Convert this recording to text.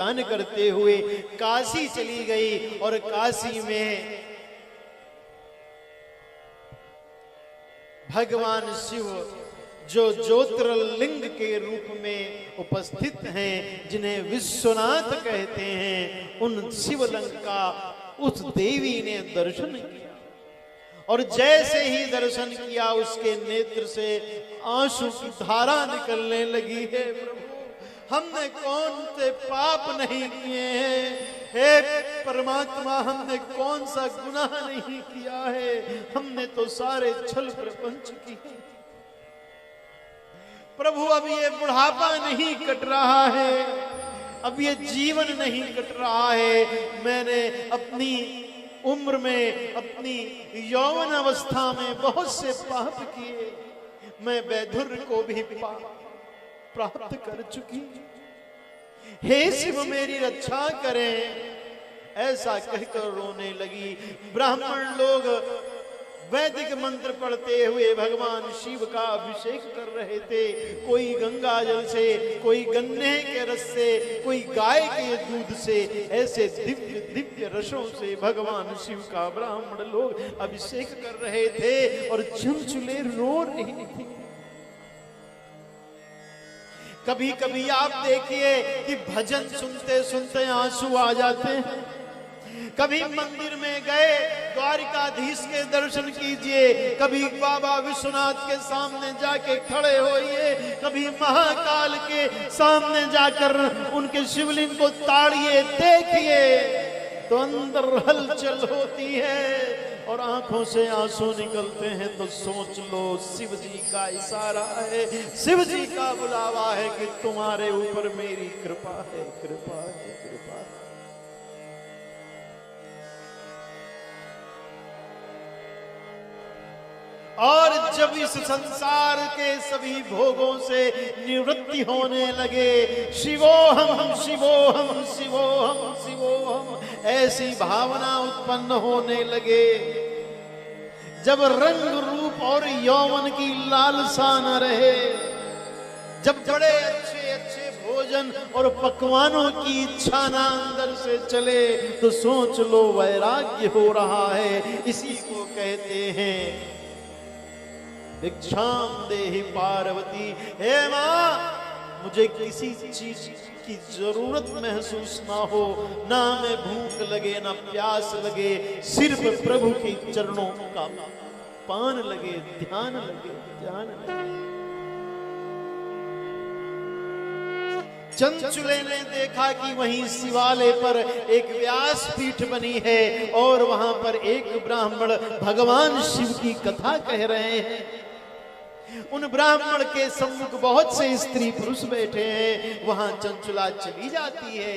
दान करते हुए काशी चली गई और काशी में भगवान शिव जो ज्योतिर्लिंग के रूप में उपस्थित हैं, जिन्हें विश्वनाथ कहते हैं, उन शिवलिंग का उस देवी ने दर्शन किया और जैसे ही दर्शन किया उसके नेत्र से आंसू की धारा निकलने लगी है। प्रभु, हमने कौन से पाप नहीं किए हैं, हे परमात्मा, हमने कौन सा गुनाह नहीं किया है, हमने तो सारे छल प्रपंच किए। प्रभु, अब ये बुढ़ापा नहीं कट रहा है, अब ये जीवन नहीं कट रहा है। मैंने अपनी उम्र में, अपनी यौवन अवस्था में बहुत से पाप किए, मैं वैधुर्य को भी प्राप्त कर चुकी। हे शिव, मेरी रक्षा करें। ऐसा कहकर रोने लगी। ब्राह्मण लोग वैदिक मंत्र पढ़ते हुए भगवान शिव का अभिषेक कर रहे थे। कोई गंगा जल से, कोई गन्ने के रस से, कोई गाय के दूध से, ऐसे दिव्य दिव्य रसों से भगवान शिव का ब्राह्मण लोग अभिषेक कर रहे थे और चुलचुले रो रही थी। कभी कभी आप देखिए कि भजन सुनते सुनते आंसू आ जाते हैं। कभी मंदिर में गए, द्वारिकाधीश के दर्शन कीजिए, कभी बाबा विश्वनाथ के सामने जाके खड़े होइए, कभी महाकाल के सामने जाकर उनके शिवलिंग को ताड़िए, देखिए तो अंदर हलचल होती है और आंखों से आंसू निकलते हैं। तो सोच लो, शिव जी का इशारा है, शिव जी का बुलावा है कि तुम्हारे ऊपर मेरी कृपा है, कृपा है, कृपा है। और जब इस संसार के सभी भोगों से निवृत्ति होने लगे, शिवोहम शिवोहम शिवोहम शिवोहम ऐसी भावना उत्पन्न होने लगे, जब रंग रूप और यौवन की लालसा न रहे, जब बड़े अच्छे अच्छे भोजन और पकवानों की इच्छा ना अंदर से चले, तो सोच लो वैराग्य हो रहा है। इसी को कहते हैं भिक्षाम देहि पार्वती। हे मां, मुझे किसी चीज की जरूरत महसूस ना हो, ना मैं भूख लगे ना प्यास लगे, सिर्फ प्रभु के चरणों का पान लगे, ध्यान लगे, ध्यान लगे। चंचुले ने देखा कि वहीं शिवालय पर एक व्यास पीठ बनी है और वहां पर एक ब्राह्मण भगवान शिव की कथा कह रहे हैं। उन ब्राह्मण के सम्मुख बहुत से स्त्री पुरुष बैठे हैं। वहां चंचुला चली जाती है।